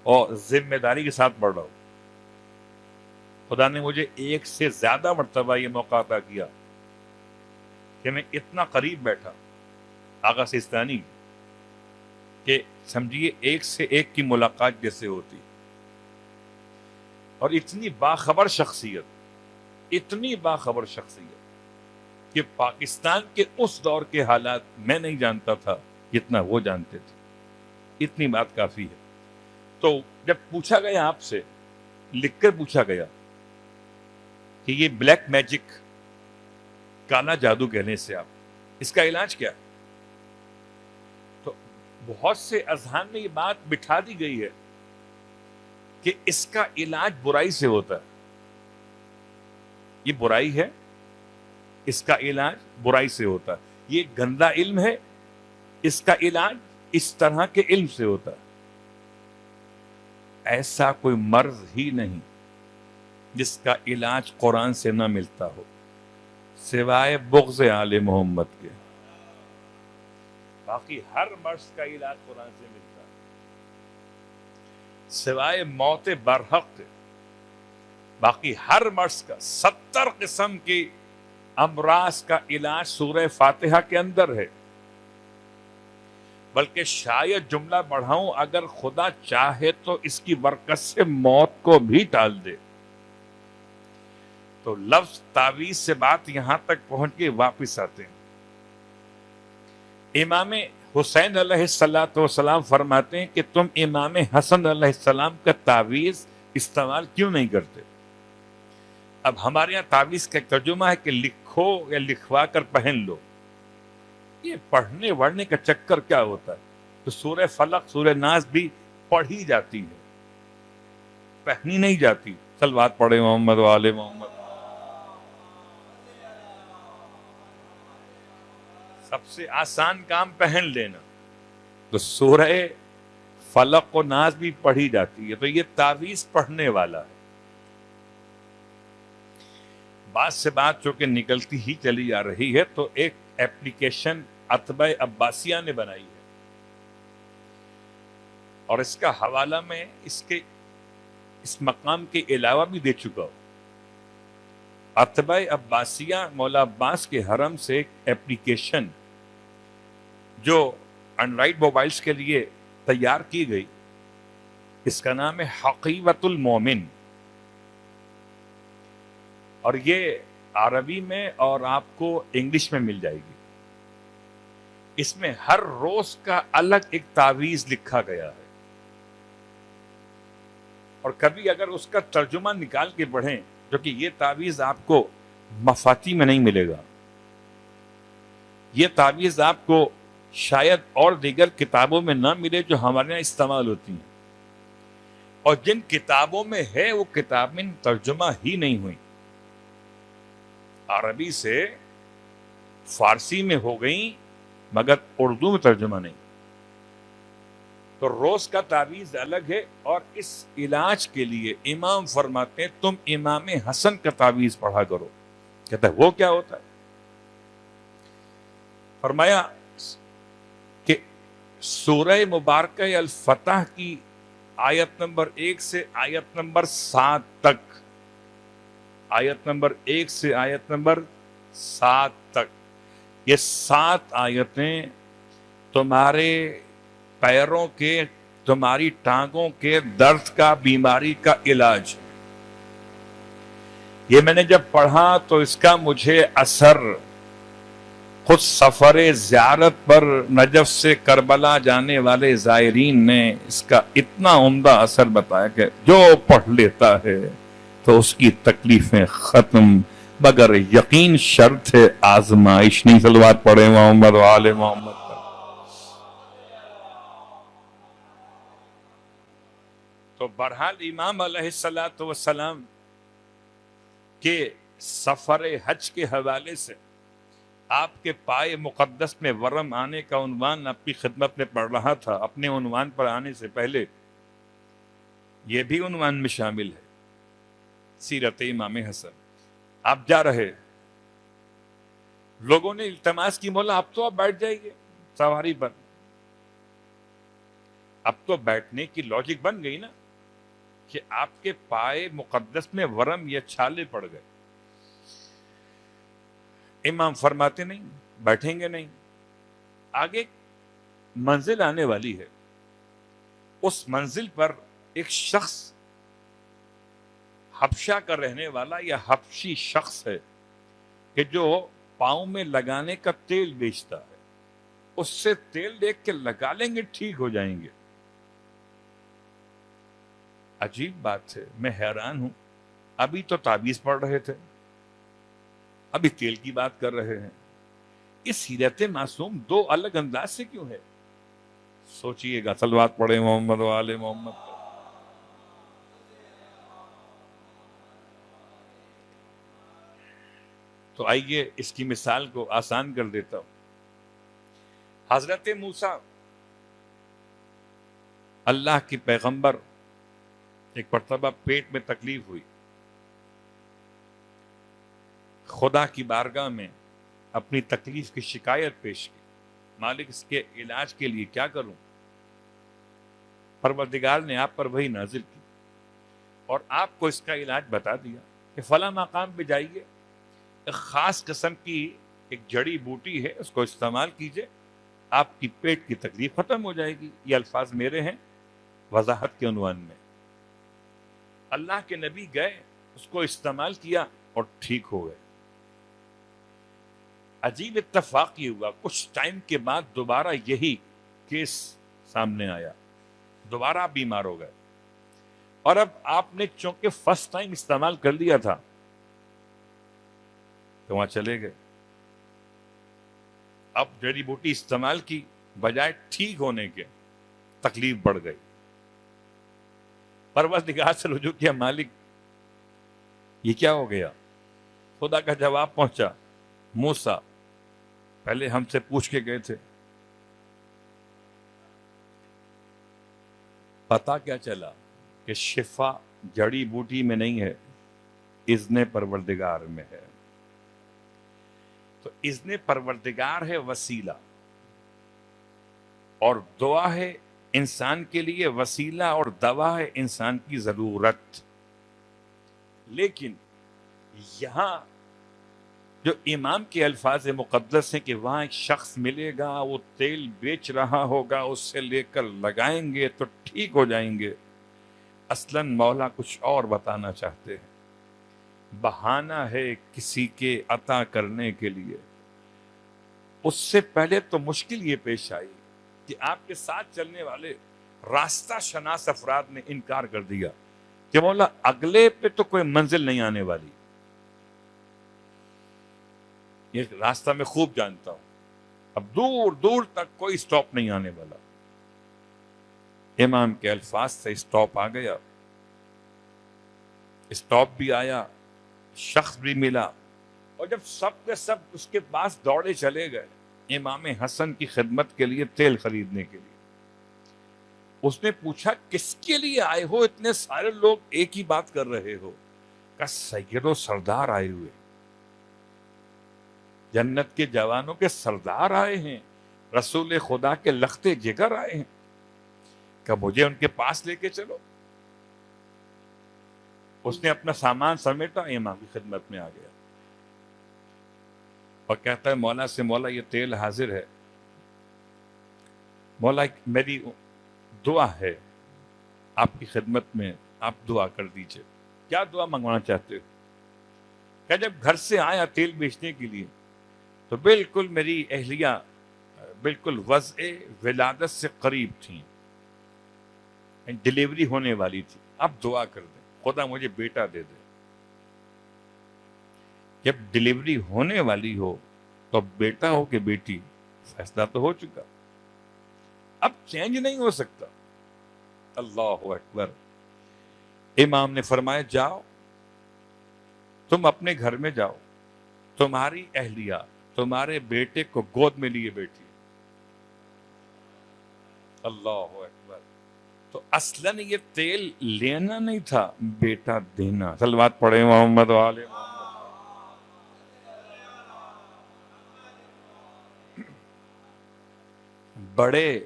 اور ذمہ داری کے ساتھ پڑھ رہا ہوں. خدا نے مجھے ایک سے زیادہ مرتبہ یہ موقع عطا کیا کہ میں اتنا قریب بیٹھا آغا سیستانی کہ سمجھیے ایک سے ایک کی ملاقات جیسے ہوتی. اور اتنی باخبر شخصیت کہ پاکستان کے اس دور کے حالات میں نہیں جانتا تھا جتنا وہ جانتے تھے. اتنی بات کافی ہے. تو جب پوچھا گیا آپ سے، لکھ کر پوچھا گیا کہ یہ بلیک میجک، کالا جادو کہنے سے آپ، اس کا علاج کیا ہے؟ تو بہت سے اذہان میں یہ بات بٹھا دی گئی ہے کہ اس کا علاج برائی سے ہوتا ہے. یہ برائی ہے، اس کا علاج برائی سے ہوتا ہے. یہ گندا علم ہے، اس کا علاج اس طرح کے علم سے ہوتا ہے. ایسا کوئی مرض ہی نہیں جس کا علاج قرآن سے نہ ملتا ہو سوائے بغض آل محمد کے. باقی ہر مرض کا علاج قرآن سے ملتا ہے سوائے موت برحق کے. باقی ہر مرض کا 70 قسم کی امراض کا علاج سورہ فاتحہ کے اندر ہے. بلکہ شاید جملہ بڑھاؤں، اگر خدا چاہے تو اس کی برکت سے موت کو بھی ٹال دے. تو لفظ تعویذ سے بات یہاں تک پہنچ کے واپس آتے ہیں. امام حسین علیہ السلام فرماتے ہیں کہ تم امام حسن علیہ السلام کا تعویذ استعمال کیوں نہیں کرتے؟ اب ہمارے یہاں تعویذ کا ایک ترجمہ ہے کہ لکھو یا لکھوا کر پہن لو. یہ پڑھنے وڑھنے کا چکر کیا ہوتا ہے؟ تو سورہ فلق، سورہ ناس بھی پڑھی جاتی ہے، پہنی نہیں جاتی. صلوات پڑھے محمد و آل محمد. سب سے آسان کام پہن لینا. تو سورہ فلق و ناس بھی پڑھی جاتی ہے. تو یہ تعویذ پڑھنے والا ہے. بات سے بات چونکہ نکلتی ہی چلی جا رہی ہے، تو ایک ایپلیکیشن اتباع عباسیہ نے بنائی ہے، اور اس کا حوالہ میں اس مقام کے علاوہ بھی دے چکا ہوں. اتباع عباسیہ مولا عباس کے حرم سے ایک ایپلیکیشن جو اینڈرائیڈ موبائلز کے لیے تیار کی گئی، اس کا نام ہے حقیقت المومن. اور یہ عربی میں اور آپ کو انگلش میں مل جائے گی. اس میں ہر روز کا الگ ایک تعویذ لکھا گیا ہے. اور کبھی اگر اس کا ترجمہ نکال کے پڑھیں، جو کہ یہ تعویذ آپ کو مفاتی میں نہیں ملے گا، یہ تعویذ آپ کو شاید اور دیگر کتابوں میں نہ ملے جو ہمارے یہاں استعمال ہوتی ہیں، اور جن کتابوں میں ہے وہ کتابیں ترجمہ ہی نہیں ہوئی. عربی سے فارسی میں ہو گئیں مگر اردو میں ترجمہ نہیں. تو روز کا تعویذ الگ ہے. اور اس علاج کے لیے امام فرماتے ہیں تم امام حسن کا تعویذ پڑھا کرو. کہتا ہے وہ کیا ہوتا ہے؟ فرمایا کہ سورہ مبارکہ الفتح کی آیت نمبر 1 سے آیت نمبر 7 تک، آیت نمبر 1 سے آیت نمبر 7 تک، یہ 7 آیتیں تمہارے پیروں کے، تمہاری ٹانگوں کے درد کا، بیماری کا علاج. یہ میں نے جب پڑھا تو اس کا مجھے اثر خود سفر زیارت پر نجف سے کربلا جانے والے زائرین نے اس کا اتنا عمدہ اثر بتایا کہ جو پڑھ لیتا ہے تو اس کی تکلیفیں ختم، مگر یقین شرط ہے آزمائش نہیں. صلوات پڑھے محمد و آل محمد. تو بہرحال امام علیہ السلام کے سفر حج کے حوالے سے آپ کے پائے مقدس میں ورم آنے کا عنوان آپ کی خدمت میں پڑھ رہا تھا. اپنے عنوان پر آنے سے پہلے یہ بھی عنوان میں شامل ہے، سیرت امام حسن. آپ جا رہے، لوگوں نے التماس کی، مولا آپ تو آپ بیٹھ جائیے سواری پر. اب تو بیٹھنے کی لاجک بن گئی نا کہ آپ کے پائے مقدس میں ورم یا چھالے پڑ گئے. امام فرماتے نہیں بیٹھیں گے نہیں. آگے منزل آنے والی ہے، اس منزل پر ایک شخص حبشہ کا رہنے والا یا حبشی شخص ہے کہ جو پاؤں میں لگانے کا تیل بیچتا ہے. اس سے تیل دیکھ کے لگا لیں گے ٹھیک ہو جائیں گے. عجیب بات ہے، میں حیران ہوں. ابھی تو تعویذ پڑھ رہے تھے، ابھی تیل کی بات کر رہے ہیں. اس سیرت معصوم دو الگ انداز سے کیوں ہے؟ سوچئے گا. صلوات پڑھیں محمد و آل محمد. تو آئیے اس کی مثال کو آسان کر دیتا ہوں. حضرت موسیٰ اللہ کی پیغمبر، ایک مرتبہ پیٹ میں تکلیف ہوئی، خدا کی بارگاہ میں اپنی تکلیف کی شکایت پیش کی. مالک اس کے علاج کے لیے کیا کروں؟ پروردگار نے آپ پر وحی نازل کی اور آپ کو اس کا علاج بتا دیا کہ فلاں مقام پہ جائیے، ایک خاص قسم کی ایک جڑی بوٹی ہے، اس کو استعمال کیجئے، آپ کی پیٹ کی تکلیف ختم ہو جائے گی. یہ الفاظ میرے ہیں وضاحت کے عنوان میں. اللہ کے نبی گئے، اس کو استعمال کیا اور ٹھیک ہو گئے. عجیب اتفاق یہ ہوا، کچھ ٹائم کے بعد دوبارہ یہی کیس سامنے آیا، دوبارہ آپ بیمار ہو گئے. اور اب آپ نے چونکہ فرسٹ ٹائم استعمال کر لیا تھا تو وہاں چلے گئے. اب جڑی بوٹی استعمال کی، بجائے ٹھیک ہونے کے تکلیف بڑھ گئی. پروردگار سے رجوع کیا، مالک یہ کیا ہو گیا؟ خدا کا جواب پہنچا، موسیٰ پہلے ہم سے پوچھ کے گئے تھے. پتا کیا چلا کہ شفا جڑی بوٹی میں نہیں ہے، اذن پروردگار میں ہے. تو اذن پروردگار ہے وسیلہ، اور دعا ہے انسان کے لیے وسیلہ، اور دوا ہے انسان کی ضرورت. لیکن یہاں جو امام کے الفاظ مقدس ہیں کہ وہاں ایک شخص ملے گا، وہ تیل بیچ رہا ہوگا، اس سے لے کر لگائیں گے تو ٹھیک ہو جائیں گے، اصلاً مولا کچھ اور بتانا چاہتے ہیں. بہانہ ہے کسی کے عطا کرنے کے لیے. اس سے پہلے تو مشکل یہ پیش آئی کہ آپ کے ساتھ چلنے والے راستہ شناس افراد نے انکار کر دیا کہ مولا اگلے پہ تو کوئی منزل نہیں آنے والی، یہ راستہ میں خوب جانتا ہوں، اب دور دور تک کوئی سٹاپ نہیں آنے والا. امام کے الفاظ سے سٹاپ آ گیا، سٹاپ بھی آیا، شخص بھی ملا، اور جب سب کے سب اس کے پاس دوڑے چلے گئے امام حسن کی خدمت کے لیے تیل خریدنے کے لیے. اس نے پوچھا کس کے لیے آئے ہو؟ اتنے سارے لوگ ایک ہی بات کر رہے ہو. کہا سید و سردار آئے ہوئے، جنت کے جوانوں کے سردار آئے ہیں، رسول خدا کے لختے جگر آئے ہیں. کہ مجھے ان کے پاس لے کے چلو. اس نے اپنا سامان سمیٹا، امام کی خدمت میں آ گیا اور کہتا ہے مولا سے، مولا یہ تیل حاضر ہے، مولا میری دعا ہے آپ کی خدمت میں، آپ دعا کر دیجئے. کیا دعا منگوانا چاہتے ہو؟ کہ جب گھر سے آیا تیل بیچنے کے لیے تو بالکل میری اہلیہ بالکل وضع ولادت سے قریب تھیں، ڈیلیوری ہونے والی تھی. اب دعا کر دیں خدا مجھے بیٹا دے دے. جب ڈیلیوری ہونے والی ہو تو بیٹا ہو کہ بیٹی، فیصلہ تو ہو چکا، اب چینج نہیں ہو سکتا. اللہ اکبر. امام نے فرمایا جاؤ، تم اپنے گھر میں جاؤ، تمہاری اہلیہ تمہارے بیٹے کو گود میں لیے بیٹھی. اللہ اکبر. تو اصلاً یہ تیل لینا نہیں تھا، بیٹا دینا. صلوات پڑھیں محمد و آل محمد. بڑے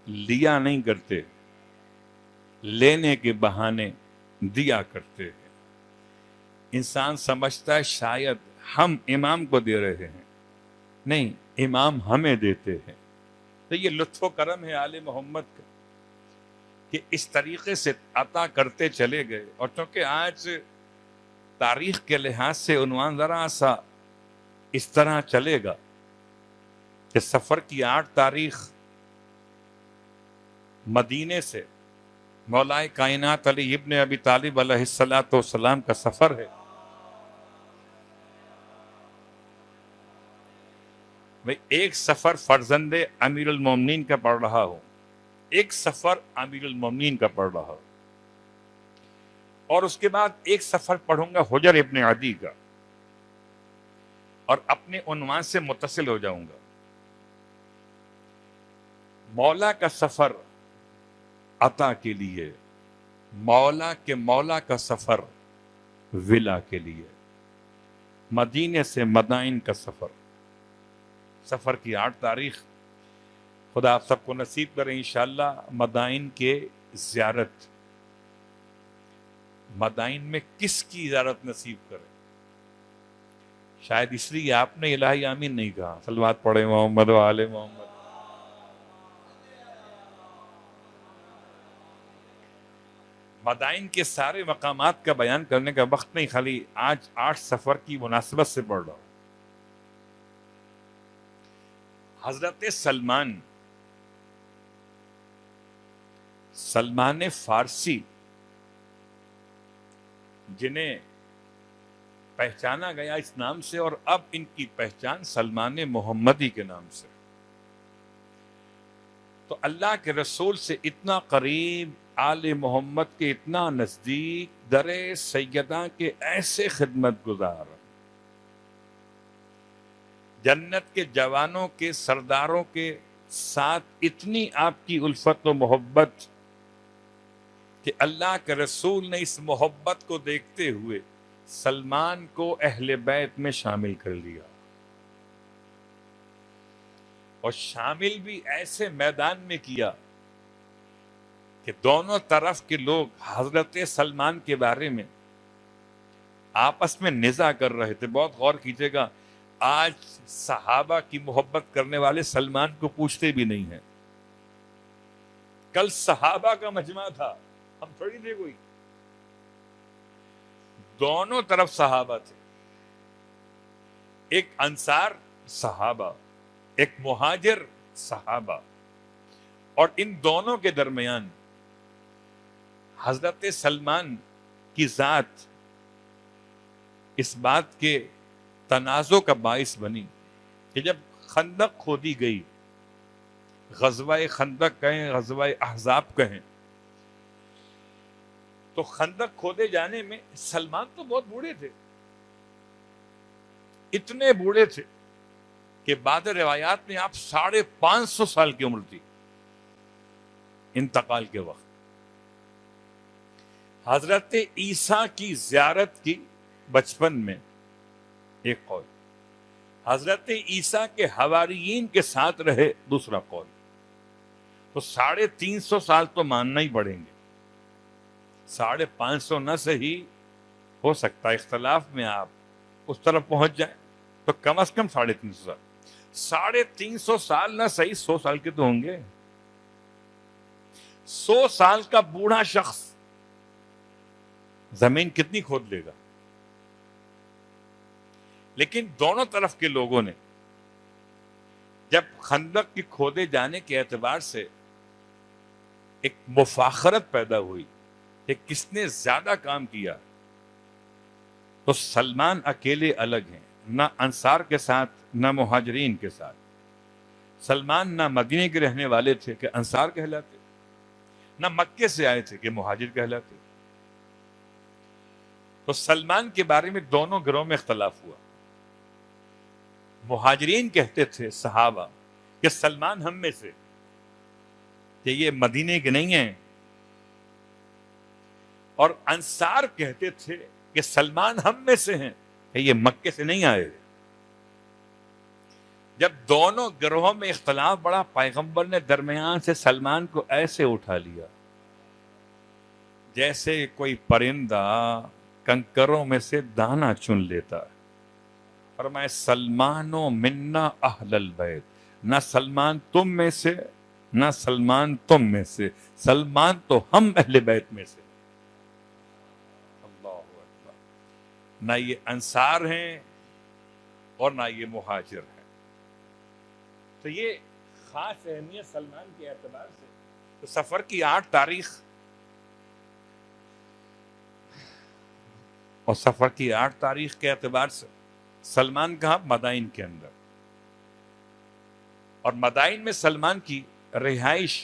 لیا نہیں کرتے، لینے کے بہانے دیا کرتے ہیں۔ انسان سمجھتا ہے شاید ہم امام کو دے رہے ہیں، نہیں، امام ہمیں دیتے ہیں۔ تو یہ لطف و کرم ہے آل محمد کا کہ اس طریقے سے عطا کرتے چلے گئے۔ اور چونکہ آج تاریخ کے لحاظ سے عنوان ذرا سا اس طرح چلے گا کہ سفر کی 8 تاریخ مدینے سے مولا کائنات علی ابن ابی طالب علیہ السلام کا سفر ہے۔ میں ایک سفر فرزند امیر المومنین کا پڑھ رہا ہوں، ایک سفر امیر المومنین کا پڑھ رہا ہوں، اور اس کے بعد ایک سفر پڑھوں گا حجر ابن عدی کا، اور اپنے عنوان سے متصل ہو جاؤں گا۔ مولا کا سفر عطا کے لیے، مولا کے مولا کا سفر ولا کے لیے، مدینے سے مدائن کا سفر، سفر کی 8 تاریخ خدا آپ سب کو نصیب کرے انشاءاللہ مدائن کے زیارت۔ مدائن میں کس کی زیارت نصیب کرے؟ شاید اس لیے آپ نے الہی آمین نہیں کہا۔ صلوات پڑھے محمد و آل محمد۔ مدائن کے سارے مقامات کا بیان کرنے کا وقت نہیں، خالی آج 8 سفر کی مناسبت سے پڑھ رہا ہوں۔ حضرت سلمان فارسی، جنہیں پہچانا گیا اس نام سے، اور اب ان کی پہچان سلمان محمدی کے نام سے، تو اللہ کے رسول سے اتنا قریب، آل محمد کے اتنا نزدیک، در سیدہ کے ایسے خدمت گزار، جنت کے جوانوں کے سرداروں کے ساتھ اتنی آپ کی الفت و محبت کہ اللہ کے رسول نے اس محبت کو دیکھتے ہوئے سلمان کو اہل بیت میں شامل کر لیا، اور شامل بھی ایسے میدان میں کیا کہ دونوں طرف کے لوگ حضرت سلمان کے بارے میں آپس میں نزاع کر رہے تھے۔ بہت غور کیجئے گا، آج صحابہ کی محبت کرنے والے سلمان کو پوچھتے بھی نہیں ہیں۔ کل صحابہ کا مجمع تھا، ہم تھوڑی تھے کوئی، دونوں طرف صحابہ تھے، ایک انصار صحابہ، ایک مہاجر صحابہ، اور ان دونوں کے درمیان حضرت سلمان کی ذات اس بات کے تنازع کا باعث بنی کہ جب خندق کھودی گئی، غزوہ خندق کہیں، غزوہ احزاب کہیں، تو خندق کھودے جانے میں سلمان تو بہت بوڑھے تھے، اتنے بوڑھے تھے کہ بعض روایات میں آپ 550 سال کی عمر تھی انتقال کے وقت۔ حضرت عیسیٰ کی زیارت کی بچپن میں ایک قول، حضرت عیسیٰ کے حواریین کے ساتھ رہے دوسرا قول، تو 350 سال تو ماننا ہی پڑیں گے۔ 550 نہ صحیح، ہو سکتا ہے اختلاف میں آپ اس طرف پہنچ جائیں، تو کم از کم 350 سال، 350 سال نہ صحیح 100 سال کے تو ہوں گے۔ 100 سال کا بوڑھا شخص زمین کتنی کھود لے گا؟ لیکن دونوں طرف کے لوگوں نے جب خندق کی کھودے جانے کے اعتبار سے ایک مفاخرت پیدا ہوئی کہ کس نے زیادہ کام کیا، تو سلمان اکیلے الگ ہیں، نہ انصار کے ساتھ نہ مہاجرین کے ساتھ۔ سلمان نہ مدینے کے رہنے والے تھے کہ انصار کہلاتے، نہ مکے سے آئے تھے کہ مہاجر کہلاتے۔ تو سلمان کے بارے میں دونوں گروہ میں اختلاف ہوا۔ مہاجرین کہتے تھے صحابہ کہ سلمان ہم میں سے، کہ یہ مدینے کے نہیں ہیں، اور انصار کہتے تھے کہ سلمان ہم میں سے ہیں، کہ یہ مکے سے نہیں آئے۔ جب دونوں گروہوں میں اختلاف بڑھا، پیغمبر نے درمیان سے سلمان کو ایسے اٹھا لیا جیسے کوئی پرندہ کنکروں میں سے دانا چن لیتا ہے۔ فرمائے سلمان و منا اہل البیت، نہ سلمان تم میں سے نہ سلمان تم میں سے، سلمان تو ہم اہل بیت میں سے۔ اللہ اکبر، نہ یہ انصار ہیں اور نہ یہ مہاجر ہیں۔ تو یہ خاص اہمیت سلمان کے اعتبار سے۔ تو سفر کی 8 تاریخ اور سفر کی 8 تاریخ کے اعتبار سے سلمان کہاں؟ مدائن کے اندر، اور مدائن میں سلمان کی رہائش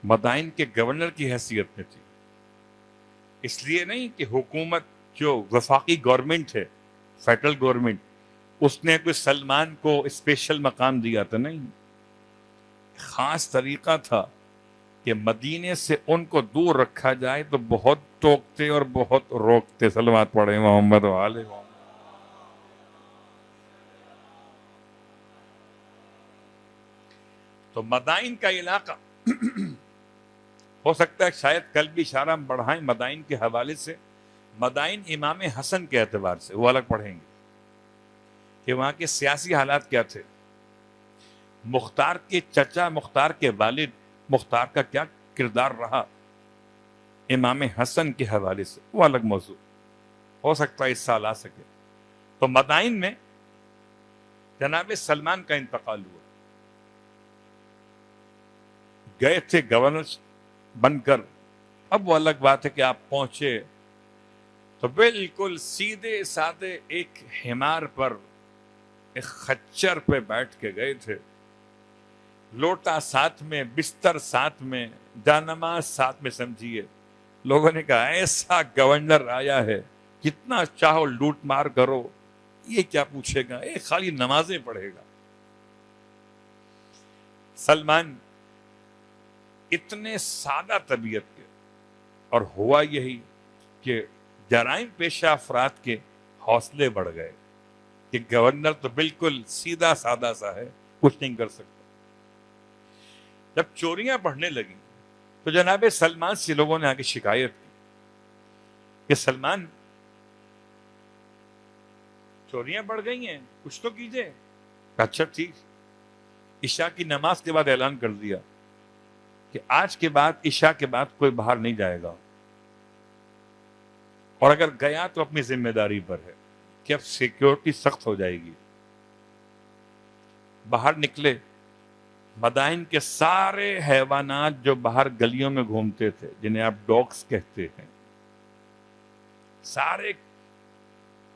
مدائن کے گورنر کی حیثیت میں تھی۔ اس لیے نہیں کہ حکومت جو وفاقی گورنمنٹ ہے، فیڈرل گورنمنٹ، اس نے کوئی سلمان کو اسپیشل مقام دیا تھا، نہیں، خاص طریقہ تھا کہ مدینے سے ان کو دور رکھا جائے تو بہت ٹوکتے اور بہت روکتے۔ صلوات پڑھے محمد و آل محمد۔ تو مدائن کا علاقہ ہو سکتا ہے شاید کل بھی اشارہ ہم بڑھائیں مدائن کے حوالے سے۔ مدائن امام حسن کے اعتبار سے وہ الگ پڑھیں گے کہ وہاں کے سیاسی حالات کیا تھے، مختار کے چچا مختار کے والد مختار کا کیا کردار رہا امام حسن کے حوالے سے، وہ الگ موضوع ہو سکتا ہے اس سال آ سکے۔ تو مدائن میں جناب سلمان کا انتقال ہوا، گئے تھے گورنر بن کر۔ اب وہ الگ بات ہے کہ آپ پہنچے تو بالکل سیدھے سادے ایک حمار پر، ایک خچر پہ بیٹھ کے گئے تھے، لوٹا ساتھ میں، بستر ساتھ میں، جانماز ساتھ میں، سمجھیے۔ لوگوں نے کہا ایسا گورنر آیا ہے، جتنا چاہو لوٹ مار کرو، یہ کیا پوچھے گا، یہ خالی نمازیں پڑھے گا۔ سلمان اتنے سادہ طبیعت کے، اور ہوا یہی کہ جرائم پیشہ افراد کے حوصلے بڑھ گئے کہ گورنر تو بالکل سیدھا سادہ سا ہے، کچھ نہیں کر سکتا۔ جب چوریاں بڑھنے لگیں تو جناب سلمان سے لوگوں نے آگے شکایت کی کہ سلمان چوریاں بڑھ گئی ہیں، کچھ تو کیجئے۔ اچھا ٹھیک، عشاء کی نماز کے بعد اعلان کر دیا کہ آج کے بعد عشاء کے بعد کوئی باہر نہیں جائے گا، اور اگر گیا تو اپنی ذمہ داری پر ہے کہ اب سیکیورٹی سخت ہو جائے گی۔ باہر نکلے، مدائن کے سارے حیوانات جو باہر گلیوں میں گھومتے تھے، جنہیں آپ ڈاگس کہتے ہیں، سارے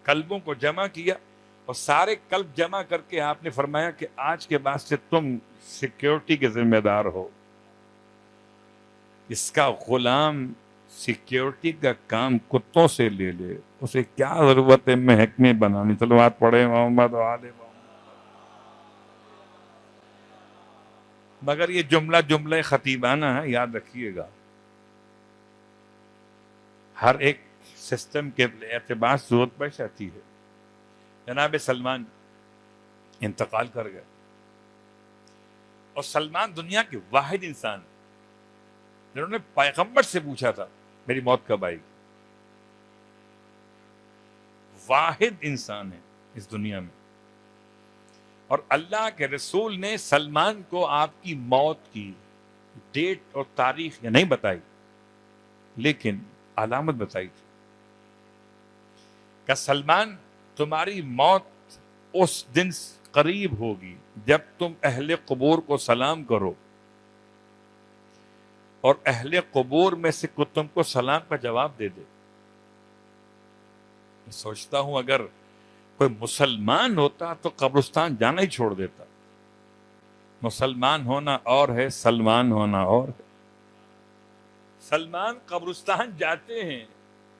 کلبوں کو جمع کیا، اور سارے کلب جمع کر کے آپ نے فرمایا کہ آج کے بعد سے تم سیکیورٹی کے ذمہ دار ہو۔ اس کا غلام سیکیورٹی کا کام کتوں سے لے لے، اسے کیا ضرورت ہے محکمے بنانی۔ صلوات پڑھے محمد و آل محمد۔ مگر یہ جملہ خطیبانہ ہے، یاد رکھیے گا، ہر ایک سسٹم کے اعتبار سے ضرورت پیش آتی ہے۔ جناب سلمان انتقال کر گئے، اور سلمان دنیا کے واحد انسان جنہوں نے پیغمبر سے پوچھا تھا میری موت کب آئے گی۔ واحد انسان ہے اس دنیا میں، اور اللہ کے رسول نے سلمان کو آپ کی موت کی ڈیٹ اور تاریخ یا نہیں بتائی، لیکن علامت بتائی تھی کہ سلمان تمہاری موت اس دن قریب ہوگی جب تم اہل قبور کو سلام کرو، اور اہل قبور میں سے کوئی تم کو سلام کا جواب دے دے۔ میں سوچتا ہوں اگر کوئی مسلمان ہوتا تو قبرستان جانا ہی چھوڑ دیتا۔ مسلمان ہونا اور ہے، سلمان ہونا اور ہے۔ سلمان قبرستان جاتے ہیں،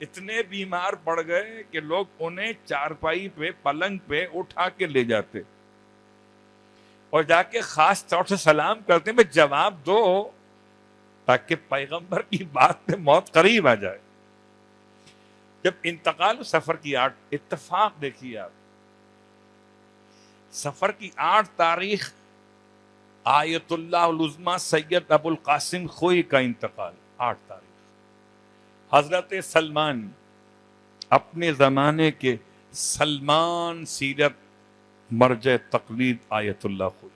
اتنے بیمار پڑ گئے کہ لوگ انہیں چارپائی پہ، پلنگ پہ اٹھا کے لے جاتے، اور جا کے خاص طور سے سلام کرتے ہیں، جواب دو تاکہ پیغمبر کی بات پہ موت قریب آ جائے۔ جب انتقال سفر کی 8 اتفاق دیکھیے آپ، سفر کی 8 تاریخ آیت اللہ العظمیٰ سید ابو القاسم خوئی کا انتقال، 8 تاریخ۔ حضرت سلمان، اپنے زمانے کے سلمان سیرت مرجع تقلید آیت اللہ خوئی،